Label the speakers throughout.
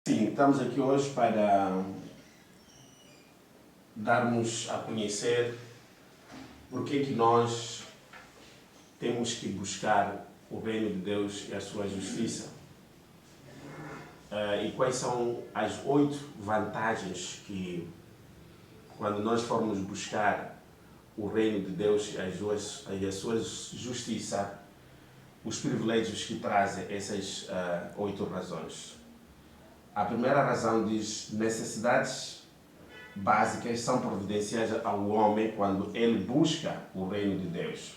Speaker 1: Sim, estamos aqui hoje para darmos a conhecer porque que nós temos que buscar o reino de Deus e a sua justiça. E quais são as 8 vantagens que, quando nós formos buscar o reino de Deus e a sua justiça, os privilégios que trazem essas 8 razões. A primeira razão diz: necessidades básicas são providenciadas ao homem quando ele busca o reino de Deus.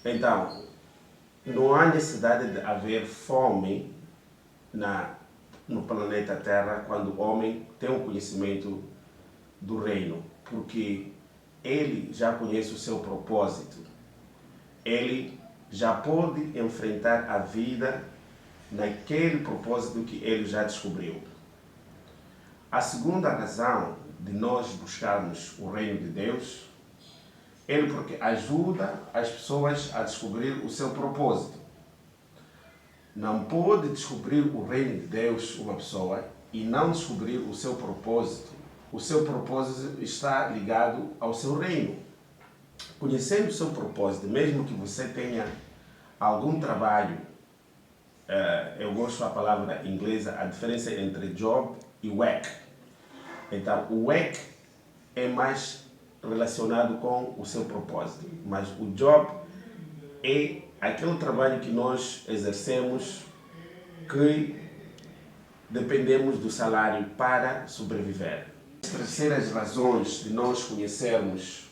Speaker 1: Então, não há necessidade de haver fome no planeta Terra quando o homem tem um conhecimento do reino, porque ele já conhece o seu propósito. Ele já pode enfrentar a vida naquele propósito que ele já descobriu. A segunda razão de nós buscarmos o reino de Deus é porque ajuda as pessoas a descobrir o seu propósito. Não pode descobrir o reino de Deus uma pessoa e não descobrir o seu propósito. O seu propósito está ligado ao seu reino. Conhecendo o seu propósito, mesmo que você tenha algum trabalho, eu gosto da palavra inglesa, a diferença entre job e work. Então, o work é mais relacionado com o seu propósito, mas o job é aquele trabalho que nós exercemos que dependemos do salário para sobreviver. As terceiras razões de nós conhecermos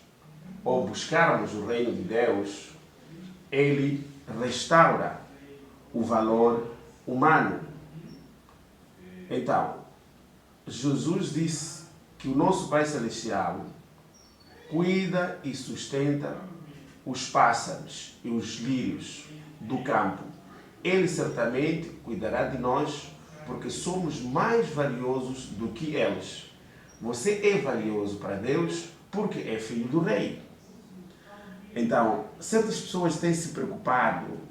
Speaker 1: ou buscarmos o reino de Deus, ele restaura o valor humano. Então, Jesus disse que o nosso Pai Celestial cuida e sustenta os pássaros e os lírios do campo. Ele certamente cuidará de nós porque somos mais valiosos do que eles. Você é valioso para Deus porque é filho do rei. Então, certas pessoas têm se preocupado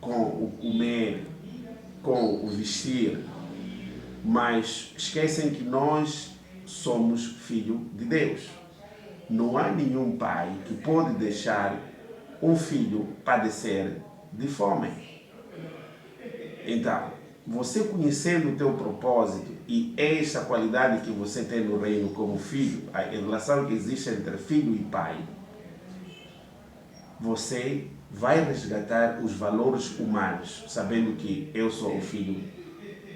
Speaker 1: com o comer, com o vestir, mas esquecem que nós somos filho de Deus. Não há nenhum pai que pode deixar um filho padecer de fome. Então, você conhecendo o teu propósito e esta qualidade que você tem no reino como filho, a relação que existe entre filho e pai, você vai resgatar os valores humanos, sabendo que eu sou o filho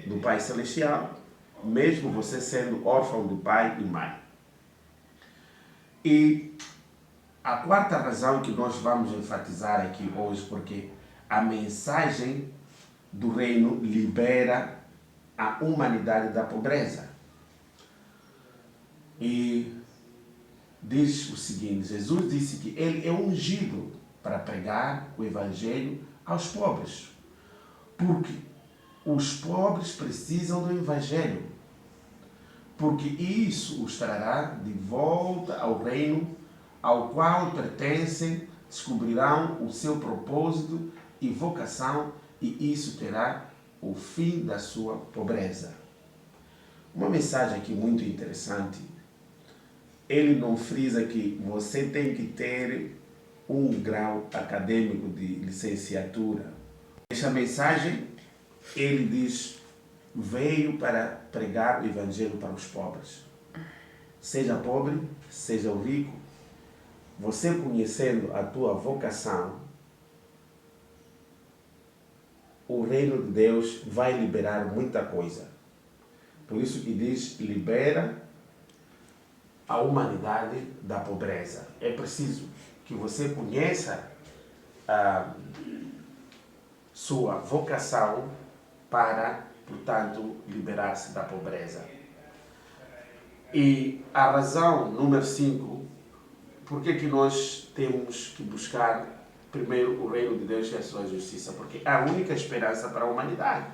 Speaker 1: do Pai Celestial, mesmo você sendo órfão de pai e mãe. E a quarta razão que nós vamos enfatizar aqui hoje, porque a mensagem do reino libera a humanidade da pobreza. E diz o seguinte: Jesus disse que ele é ungido para pregar o evangelho aos pobres, porque os pobres precisam do evangelho, porque isso os trará de volta ao reino ao qual pertencem, descobrirão o seu propósito e vocação, e isso terá o fim da sua pobreza. Uma mensagem aqui muito interessante. Ele não frisa que você tem que ter um grau acadêmico de licenciatura. Esta mensagem, ele diz, veio para pregar o evangelho para os pobres. Seja pobre, seja rico, você conhecendo a tua vocação, o reino de Deus vai liberar muita coisa. Por isso que diz, libera a humanidade da pobreza. É preciso que você conheça a sua vocação para, portanto, liberar-se da pobreza. E a razão número 5, por que nós temos que buscar primeiro o reino de Deus e a sua justiça? Porque é a única esperança para a humanidade.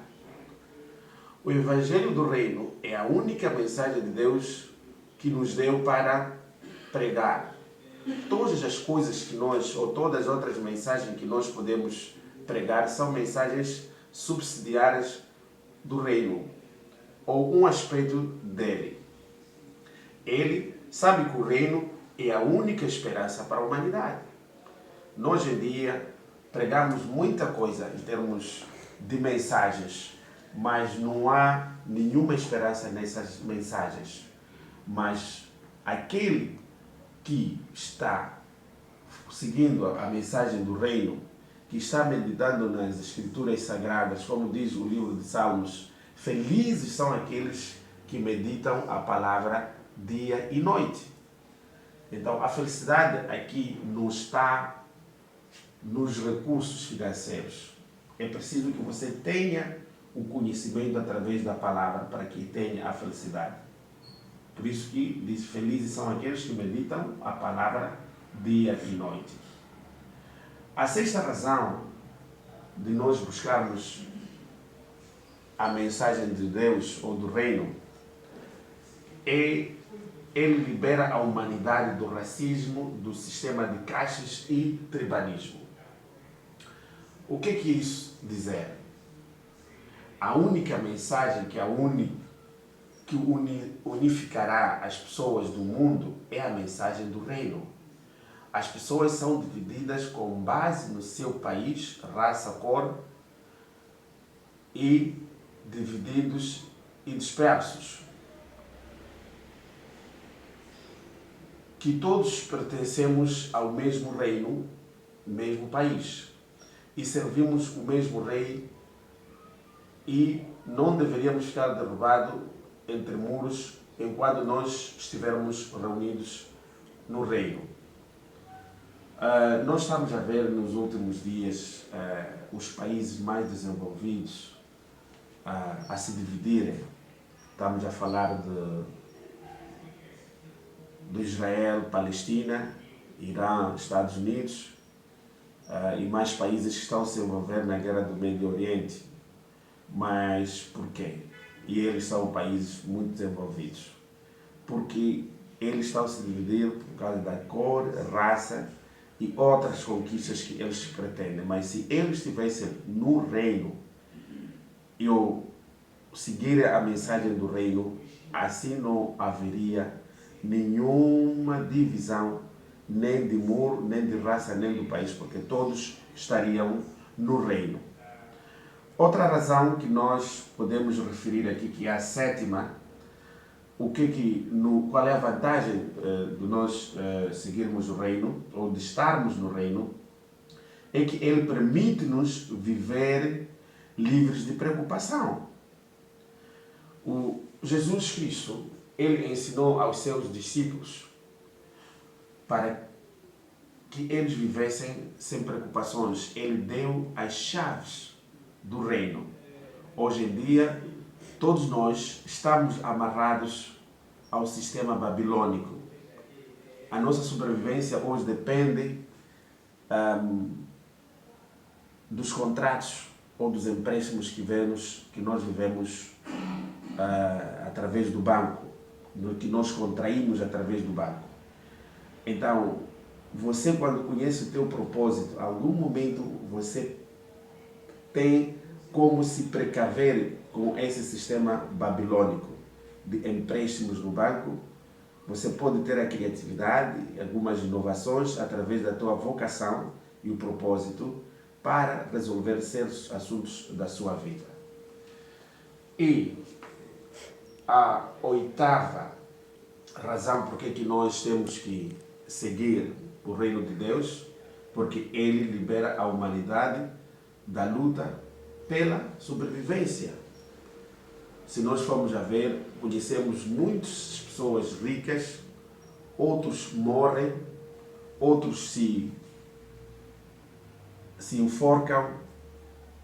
Speaker 1: O evangelho do reino é a única mensagem de Deus que nos deu para pregar. Todas as coisas que nós, ou todas as outras mensagens que nós podemos pregar, são mensagens subsidiárias do reino. ou um aspecto dele. Ele sabe que o reino é a única esperança para a humanidade. Nós, hoje em dia, pregamos muita coisa em termos de mensagens, mas não há nenhuma esperança nessas mensagens. Mas aquele que está seguindo a mensagem do reino, que está meditando nas escrituras sagradas, como diz o livro de Salmos, felizes são aqueles que meditam a palavra dia e noite. Então, a felicidade aqui não está nos recursos financeiros. É preciso que você tenha o conhecimento através da palavra para que tenha a felicidade. Por isso que diz, felizes são aqueles que meditam a palavra dia e noite. A sexta razão de nós buscarmos a mensagem de Deus ou do reino é ele libera a humanidade do racismo, do sistema de castas e tribalismo. O que isso dizer? A única mensagem que unificará as pessoas do mundo é a mensagem do reino. As pessoas são divididas com base no seu país, raça, cor e divididos e dispersos. Que todos pertencemos ao mesmo reino, mesmo país, e servimos o mesmo rei e não deveríamos ficar derrubados entre muros enquanto nós estivermos reunidos no reino. Nós estamos a ver nos últimos dias os países mais desenvolvidos a se dividirem. Estamos a falar de Israel, Palestina, Irã, Estados Unidos e mais países que estão a se envolver na guerra do Médio Oriente. Mas por quê? E eles são países muito desenvolvidos. Porque eles estão a se dividir por causa da cor, raça e outras conquistas que eles pretendem. Mas se eles estivessem no reino e seguirem a mensagem do reino, assim não haveria nenhuma divisão, nem de muro, nem de raça, nem do país, porque todos estariam no reino. Outra razão que nós podemos referir aqui, que é a sétima, qual é a vantagem de nós seguirmos o reino, ou de estarmos no reino, é que ele permite-nos viver livres de preocupação. O Jesus Cristo, ele ensinou aos seus discípulos para que eles vivessem sem preocupações. Ele deu as chaves do reino. Hoje em dia, todos nós estamos amarrados ao sistema babilônico. A nossa sobrevivência hoje depende dos contratos ou dos empréstimos que nós vivemos através do banco, que nós contraímos através do banco. Então, você, quando conhece o teu propósito, em algum momento você tem como se precaver com esse sistema babilônico de empréstimos no banco. Você pode ter a criatividade, algumas inovações através da tua vocação e o propósito para resolver certos assuntos da sua vida. E a oitava razão por que nós temos que seguir o reino de Deus, porque ele libera a humanidade da luta pela sobrevivência. Se nós formos a ver, conhecemos muitas pessoas ricas, outros morrem, outros se enforcam,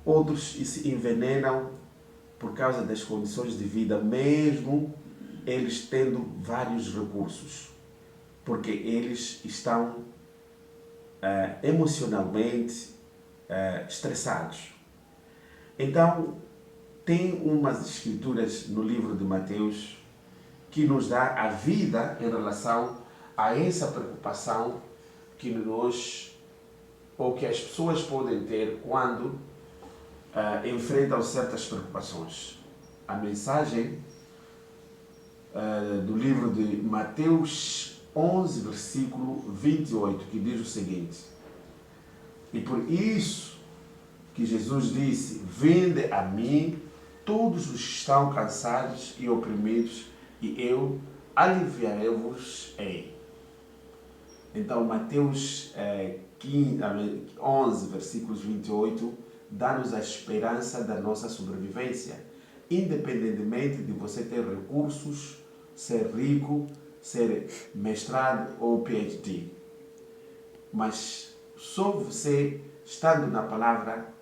Speaker 1: outros se envenenam por causa das condições de vida, mesmo eles tendo vários recursos, porque eles estão emocionalmente estressados. Então, tem umas escrituras no livro de Mateus que nos dá a vida em relação a essa preocupação que nós, ou que as pessoas podem ter quando enfrentam certas preocupações. A mensagem do livro de Mateus 11, versículo 28, que diz o seguinte: e por isso que Jesus disse: vinde a mim todos os que estão cansados e oprimidos, e eu aliviarei-vos-ei. Então, Mateus 11, versículos 28, dá-nos a esperança da nossa sobrevivência, independentemente de você ter recursos, ser rico, ser mestrado ou PhD. Mas só você, estando na palavra,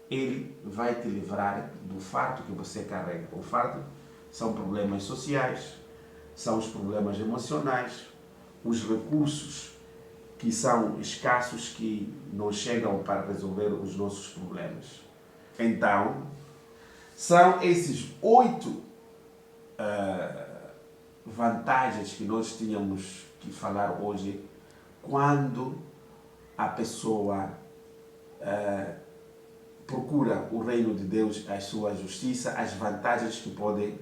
Speaker 1: Ele vai te livrar do fardo que você carrega. O fardo são problemas sociais, são os problemas emocionais, os recursos que são escassos, que não chegam para resolver os nossos problemas. Então, são esses 8 vantagens que nós tínhamos que falar hoje quando a pessoa procura o reino de Deus, a sua justiça, as vantagens que podem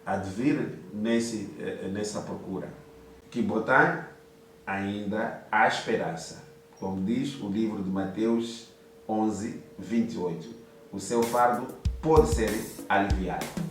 Speaker 1: advir nessa procura. Que botar ainda a esperança, como diz o livro de Mateus 11, 28. O seu fardo pode ser aliviado.